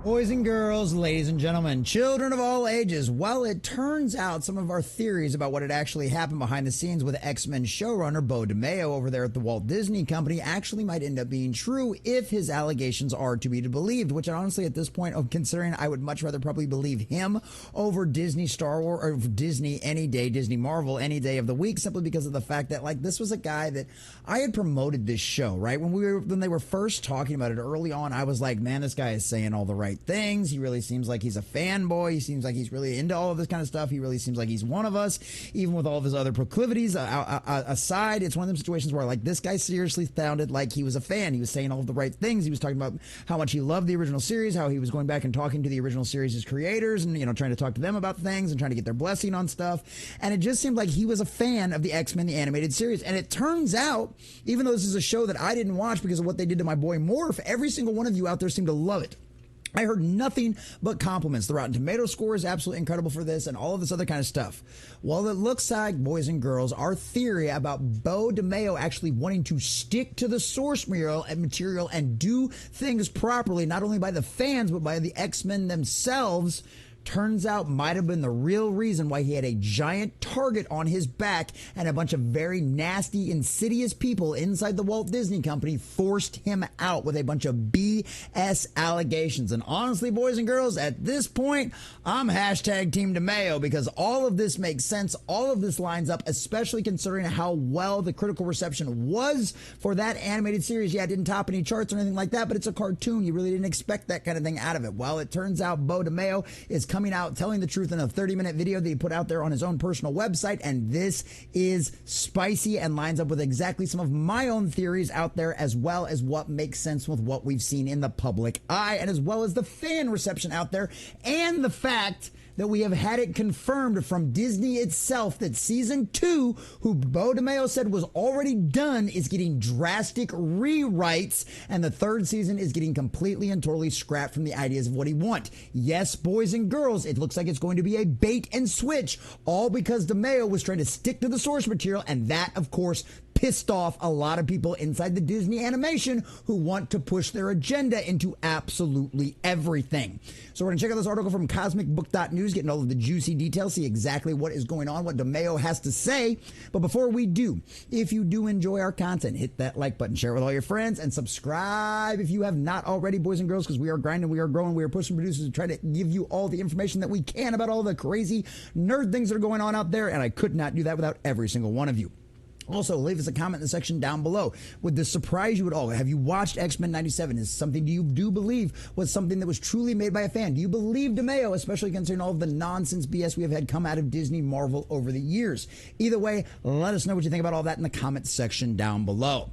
Boys and girls, ladies and gentlemen, children of all ages, well, it turns out some of our theories about what had actually happened behind the scenes with X-Men showrunner Beau DeMayo over there at the Walt Disney Company actually might end up being true if his allegations are to be believed, which honestly at this point, considering I would much rather probably believe him over Disney Star Wars or Disney any day, Disney Marvel any day of the week, simply because of the fact that like this was a guy that I had promoted this show, right? When they were first talking about it early on, I was like, man, this guy is saying all the right things. He really seems like he's a fanboy. He seems like he's really into all of this kind of stuff. He really seems like he's one of us, even with all of his other proclivities aside. It's one of them situations where like this guy seriously sounded like he was a fan. He was saying all of the right things. He was talking about how much he loved the original series, how he was going back and talking to the original series' creators and, you know, trying to talk to them about things and trying to get their blessing on stuff. And it just seemed like he was a fan of the X-Men, the animated series. And it turns out, even though this is a show that I didn't watch because of what they did to my boy Morph, every single one of you out there seemed to love it. I heard nothing but compliments. The Rotten Tomato score is absolutely incredible for this and all of this other kind of stuff. Well, it looks like, boys and girls, our theory about Beau DeMayo actually wanting to stick to the source material and do things properly, not only by the fans, but by the X-Men themselves, turns out might have been the real reason why he had a giant target on his back and a bunch of very nasty, insidious people inside the Walt Disney Company forced him out with a bunch of BS allegations. And honestly, boys and girls, at this point, I'm hashtag Team DeMayo because all of this makes sense. All of this lines up, especially considering how well the critical reception was for that animated series. Yeah, it didn't top any charts or anything like that, but it's a cartoon. You really didn't expect that kind of thing out of it. Well, it turns out Beau DeMayo is coming out telling the truth in a 30-minute video that he put out there on his own personal website, and this is spicy and lines up with exactly some of my own theories out there, as well as what makes sense with what we've seen in the public eye, and as well as the fan reception out there, and the fact that we have had it confirmed from Disney itself that season 2, who Beau DeMayo said was already done, is getting drastic rewrites, and the 3rd season is getting completely and totally scrapped from the ideas of what he wants. Yes, boys and girls, it looks like it's going to be a bait and switch, all because DeMayo was trying to stick to the source material, and that, of course, pissed off a lot of people inside the Disney animation who want to push their agenda into absolutely everything. So we're going to check out this article from cosmicbook.news, getting all of the juicy details, see exactly what is going on, what DeMayo has to say. But before we do, if you do enjoy our content, hit that like button, share it with all your friends, and subscribe if you have not already, boys and girls, because we are grinding, we are growing, we are pushing producers to try to give you all the information that we can about all the crazy nerd things that are going on out there, and I could not do that without every single one of you. Also, leave us a comment in the section down below. Would this surprise you at all? Have you watched X-Men 97? Is something you do believe was something that was truly made by a fan? Do you believe DeMayo, especially considering all of the nonsense BS we have had come out of Disney Marvel over the years? Either way, let us know what you think about all that in the comment section down below.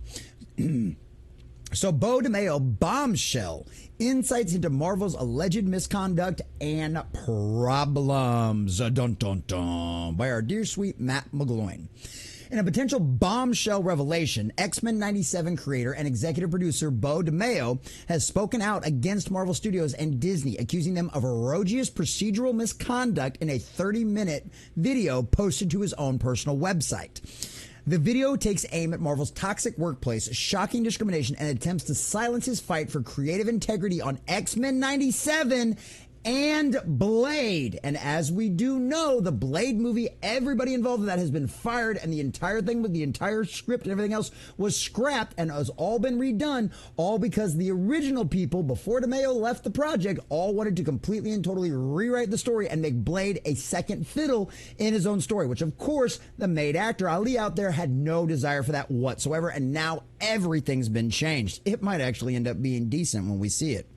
So Beau DeMayo bombshell insights into Marvel's alleged misconduct and problems. Dun dun dun. By our dear sweet Matt McGloin. In a potential bombshell revelation, X-Men 97 creator and executive producer Beau DeMayo has spoken out against Marvel Studios and Disney, accusing them of egregious procedural misconduct in a 30-minute video posted to his own personal website. The video takes aim at Marvel's toxic workplace, shocking discrimination, and attempts to silence his fight for creative integrity on X-Men 97 and Blade. And as we do know, the Blade movie, everybody involved in that has been fired, and the entire thing with the entire script and everything else was scrapped and has all been redone, all because the original people, before DeMayo left the project, all wanted to completely and totally rewrite the story and make Blade a second fiddle in his own story, which of course the main actor Ali out there had no desire for that whatsoever, and now everything's been changed. It might actually end up being decent when we see it.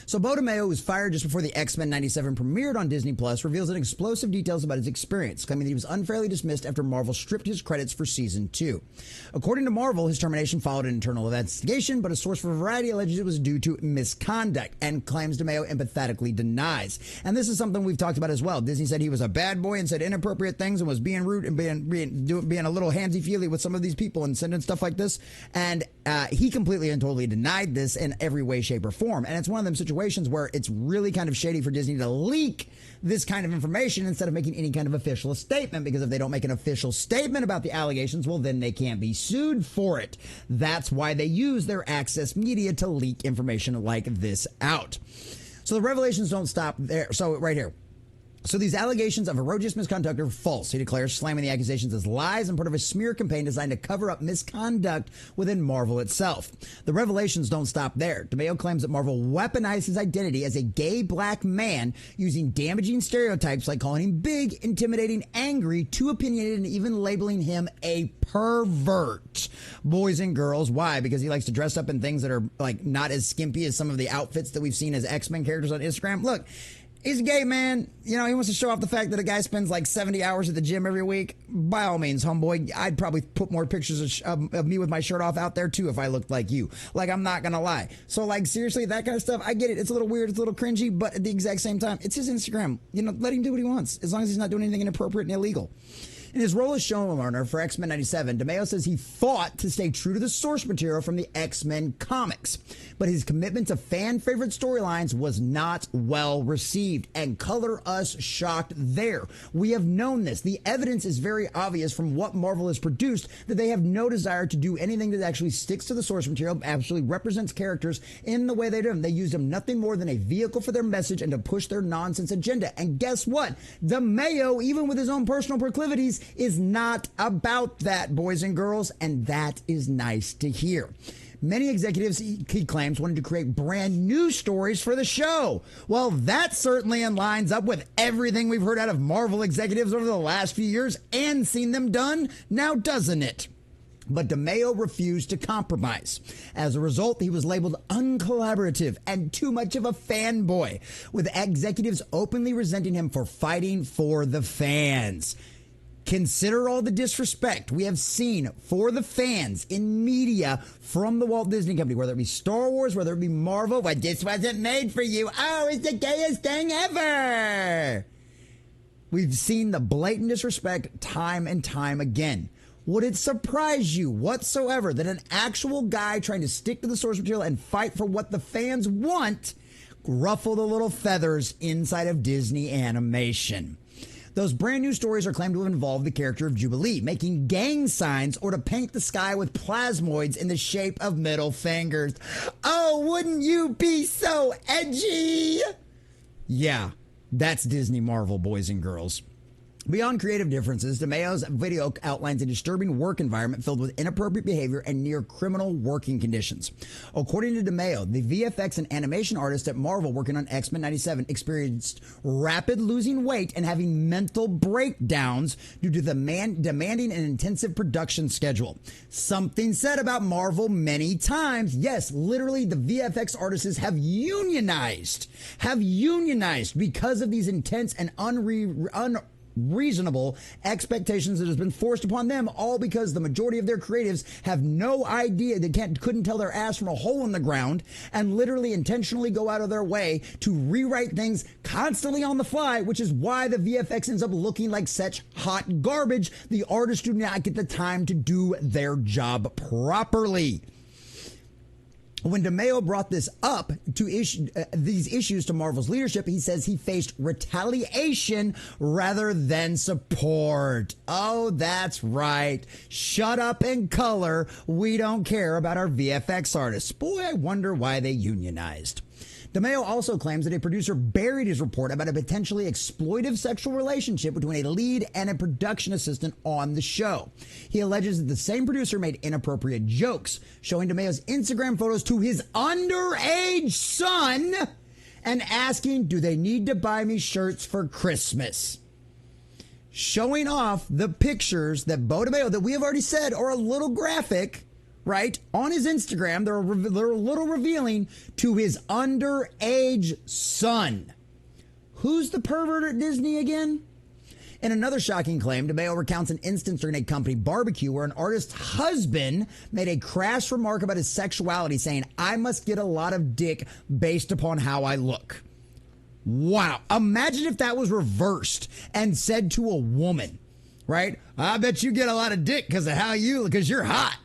So Beau DeMayo, was fired just before the X-Men 97 premiered on Disney+, reveals an explosive details about his experience, claiming that he was unfairly dismissed after Marvel stripped his credits for Season 2. According to Marvel, his termination followed an internal investigation, but a source for Variety alleges it was due to misconduct, and claims DeMayo empathetically denies. And this is something we've talked about as well. Disney said he was a bad boy and said inappropriate things and was being rude and being a little handsy-feely with some of these people and sending stuff like this. And he completely and totally denied this in every way, shape, or form. And it's one of them situations where it's really kind of shady for Disney to leak this kind of information instead of making any kind of official statement, because if they don't make an official statement about the allegations, well, then they can't be sued for it. That's why they use their access media to leak information like this out. So the revelations don't stop there. So right here. So these allegations of egregious misconduct are false, he declares, slamming the accusations as lies and part of a smear campaign designed to cover up misconduct within Marvel itself. The revelations don't stop there. DeMayo claims that Marvel weaponized his identity as a gay black man using damaging stereotypes like calling him big, intimidating, angry, too opinionated, and even labeling him a pervert. Boys and girls. Why? Because he likes to dress up in things that are like not as skimpy as some of the outfits that we've seen as X-Men characters on Instagram. Look, he's a gay man. You know, he wants to show off the fact that a guy spends like 70 hours at the gym every week. By all means, homeboy, I'd probably put more pictures of me with my shirt off out there too if I looked like you. Like, I'm not gonna lie. So like, seriously, that kind of stuff, I get it. It's a little weird, it's a little cringy, but at the exact same time, it's his Instagram. You know, let him do what he wants, as long as he's not doing anything inappropriate and illegal. In his role as showrunner for X-Men 97, DeMayo says he fought to stay true to the source material from the X-Men comics. But his commitment to fan-favorite storylines was not well received, and color us shocked there. We have known this. The evidence is very obvious from what Marvel has produced that they have no desire to do anything that actually sticks to the source material, actually represents characters in the way they do them. They use them nothing more than a vehicle for their message and to push their nonsense agenda. And guess what? DeMayo, even with his own personal proclivities, is not about that, boys and girls, and that is nice to hear. Many executives, he claims, wanted to create brand new stories for the show. Well, that certainly lines up with everything we've heard out of Marvel executives over the last few years and seen them done, now doesn't it? But DeMayo refused to compromise. As a result, he was labeled uncollaborative and too much of a fanboy, with executives openly resenting him for fighting for the fans. Consider all the disrespect we have seen for the fans in media from the Walt Disney Company, whether it be Star Wars, whether it be Marvel. Well, this wasn't made for you. Oh, it's the gayest thing ever. We've seen the blatant disrespect time and time again. Would it surprise you whatsoever that an actual guy trying to stick to the source material and fight for what the fans want ruffled the little feathers inside of Disney animation? Those brand new stories are claimed to have involved the character of Jubilee, making gang signs or to paint the sky with plasmoids in the shape of middle fingers. Oh, wouldn't you be so edgy? Yeah, that's Disney Marvel, boys and girls. Beyond creative differences, DeMayo's video outlines a disturbing work environment filled with inappropriate behavior and near criminal working conditions. According to DeMayo, the VFX and animation artists at Marvel working on X-Men 97 experienced rapid losing weight and having mental breakdowns due to the demanding and intensive production schedule. Something said about Marvel many times. Yes, literally the VFX artists have unionized because of these intense and unreasonable expectations that has been forced upon them, all because the majority of their creatives have no idea. They couldn't tell their ass from a hole in the ground and literally intentionally go out of their way to rewrite things constantly on the fly, which is why the VFX ends up looking like such hot garbage. The artists do not get the time to do their job properly. When DeMayo brought this up to these issues to Marvel's leadership, he says he faced retaliation rather than support. Oh, that's right. Shut up and color. We don't care about our VFX artists. Boy, I wonder why they unionized. DeMayo also claims that a producer buried his report about a potentially exploitive sexual relationship between a lead and a production assistant on the show. He alleges that the same producer made inappropriate jokes, showing DeMayo's Instagram photos to his underage son and asking, "Do they need to buy me shirts for Christmas?" Showing off the pictures that Beau DeMayo, that we have already said are a little graphic, right, on his Instagram. They're a little revealing to his underage son. Who's the pervert at Disney again? In another shocking claim, DeMayo recounts an instance during a company barbecue where an artist's husband made a crass remark about his sexuality, saying, "I must get a lot of dick based upon how I look." Wow. Imagine if that was reversed and said to a woman, right? "I bet you get a lot of dick because of how you look, because you're hot."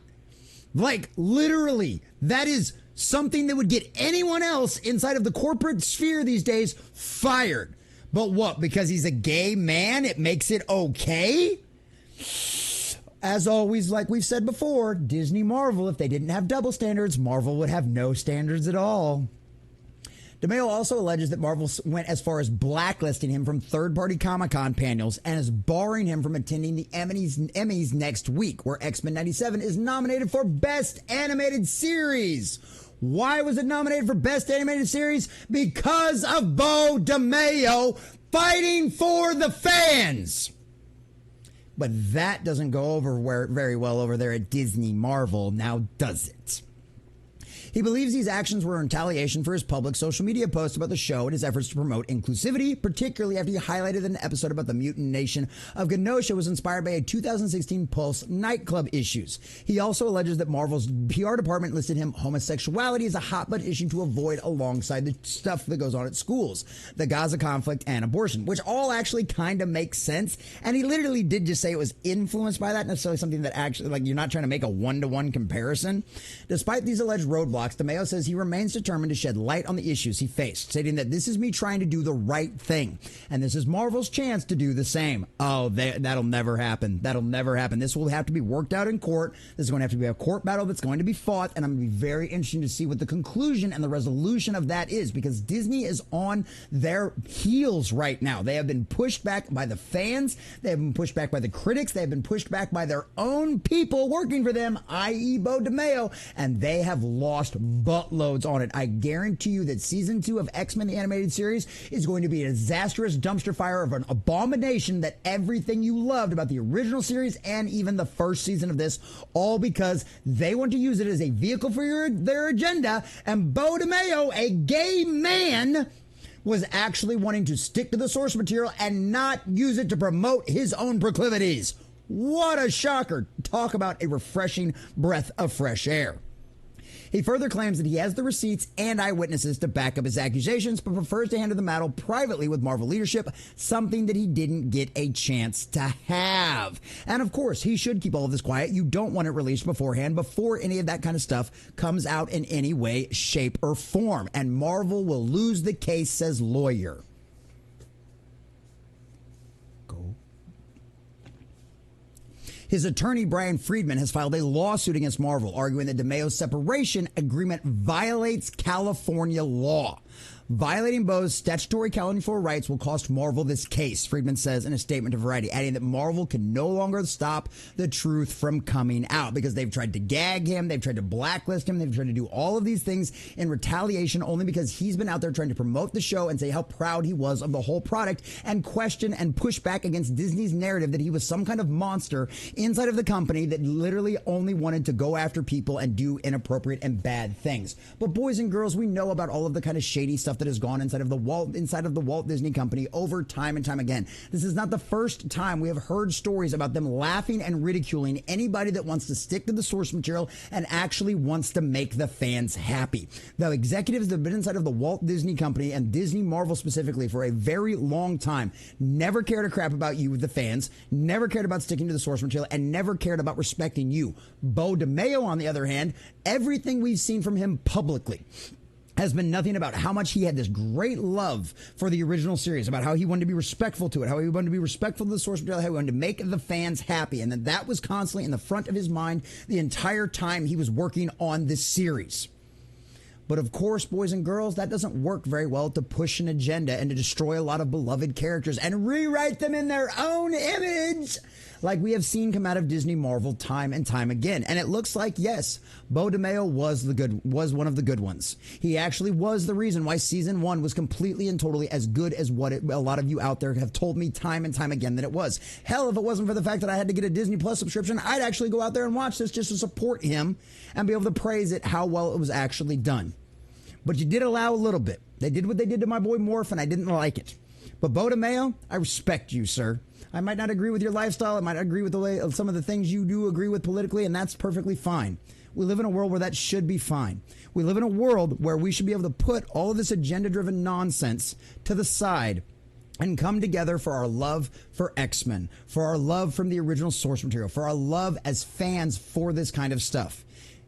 Like, literally, that is something that would get anyone else inside of the corporate sphere these days fired. But what? Because he's a gay man, it makes it okay? As always, like we've said before, Disney Marvel, if they didn't have double standards, Marvel would have no standards at all. DeMayo also alleges that Marvel went as far as blacklisting him from third-party Comic-Con panels and is barring him from attending the Emmys next week, where X-Men 97 is nominated for Best Animated Series. Why was it nominated for Best Animated Series? Because of Beau DeMayo fighting for the fans. But that doesn't go over very well over there at Disney Marvel, now does it? He believes these actions were in retaliation for his public social media posts about the show and his efforts to promote inclusivity, particularly after he highlighted an episode about the mutant nation of Genosha was inspired by a 2016 Pulse nightclub issues. He also alleges that Marvel's PR department listed him homosexuality as a hot-button issue to avoid alongside the stuff that goes on at schools, the Gaza conflict, and abortion, which all actually kind of makes sense. And he literally did just say it was influenced by that, necessarily something that actually, like, you're not trying to make a one-to-one comparison. Despite these alleged roadblocks, DeMayo says he remains determined to shed light on the issues he faced, stating that this is me trying to do the right thing, and this is Marvel's chance to do the same. Oh, that'll never happen. That'll never happen. This will have to be worked out in court. This is going to have to be a court battle that's going to be fought, and I'm going to be very interested to see what the conclusion and the resolution of that is, because Disney is on their heels right now. They have been pushed back by the fans. They have been pushed back by the critics. They have been pushed back by their own people working for them, i.e. Beau DeMayo, and they have lost buttloads on it. I guarantee you that season 2 of X-Men the Animated Series is going to be a disastrous dumpster fire of an abomination that everything you loved about the original series and even the first season of this, all because they want to use it as a vehicle for their agenda, and Beau DeMayo, a gay man, was actually wanting to stick to the source material and not use it to promote his own proclivities. What a shocker. Talk about a refreshing breath of fresh air. He further claims that he has the receipts and eyewitnesses to back up his accusations, but prefers to handle the matter privately with Marvel leadership, something that he didn't get a chance to have. And of course, he should keep all of this quiet. You don't want it released beforehand, before any of that kind of stuff comes out in any way, shape, or form. And Marvel will lose the case, says lawyer. His attorney, Brian Friedman, has filed a lawsuit against Marvel, arguing that DeMayo's separation agreement violates California law. Violating Beau's statutory California rights will cost Marvel this case, Friedman says in a statement to Variety, adding that Marvel can no longer stop the truth from coming out because they've tried to gag him, they've tried to blacklist him, they've tried to do all of these things in retaliation only because he's been out there trying to promote the show and say how proud he was of the whole product and question and push back against Disney's narrative that he was some kind of monster inside of the company that literally only wanted to go after people and do inappropriate and bad things. But boys and girls, we know about all of the kind of shady stuff that has gone inside of the Walt Disney Company over time and time again. This is not the first time we have heard stories about them laughing and ridiculing anybody that wants to stick to the source material and actually wants to make the fans happy. The executives that have been inside of the Walt Disney Company and Disney Marvel specifically for a very long time never cared a crap about you, the fans, never cared about sticking to the source material, and never cared about respecting you. Beau DeMayo, on the other hand, everything we've seen from him publicly has been nothing about how much he had this great love for the original series, about how he wanted to be respectful to it, how he wanted to be respectful to the source material, how he wanted to make the fans happy, and that was constantly in the front of his mind the entire time he was working on this series. But of course, boys and girls, that doesn't work very well to push an agenda and to destroy a lot of beloved characters and rewrite them in their own image, like we have seen come out of Disney Marvel time and time again. And it looks like, yes, Beau DeMayo was one of the good ones. He actually was the reason why season 1 was completely and totally as good as what a lot of you out there have told me time and time again that it was. Hell, if it wasn't for the fact that I had to get a Disney Plus subscription, I'd actually go out there and watch this just to support him and be able to praise it, how well it was actually done. But you did allow a little bit. They did what they did to my boy Morph, and I didn't like it. But Beau DeMayo, I respect you, sir. I might not agree with your lifestyle. I might not agree with the way some of the things you do agree with politically, and that's perfectly fine. We live in a world where that should be fine. We live in a world where we should be able to put all of this agenda-driven nonsense to the side and come together for our love for X-Men, for our love from the original source material, for our love as fans for this kind of stuff.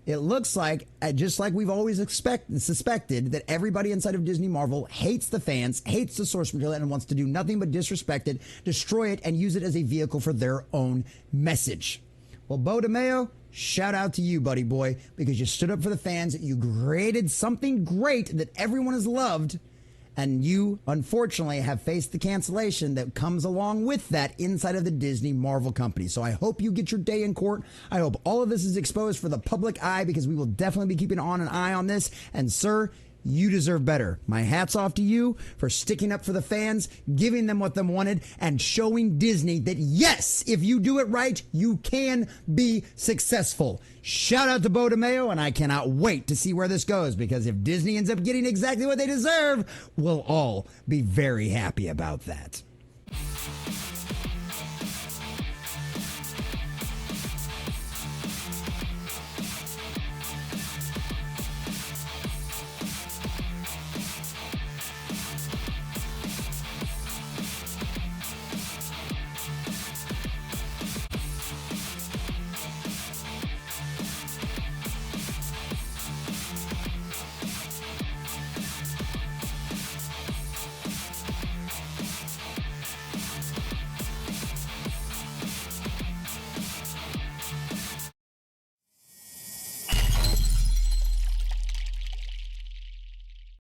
It looks like, just like we've always suspected, that everybody inside of Disney Marvel hates the fans, hates the source material, and wants to do nothing but disrespect it, destroy it, and use it as a vehicle for their own message. Well, Beau DeMayo, shout out to you, buddy boy, because you stood up for the fans. You created something great that everyone has loved. And you, unfortunately, have faced the cancellation that comes along with that inside of the Disney Marvel company. So I hope you get your day in court. I hope all of this is exposed for the public eye, because we will definitely be keeping an eye on this. And sir, you deserve better. My hat's off to you for sticking up for the fans, giving them what they wanted, and showing Disney that, yes, if you do it right, you can be successful. Shout out to Beau DeMayo, and I cannot wait to see where this goes, because if Disney ends up getting exactly what they deserve, we'll all be very happy about that.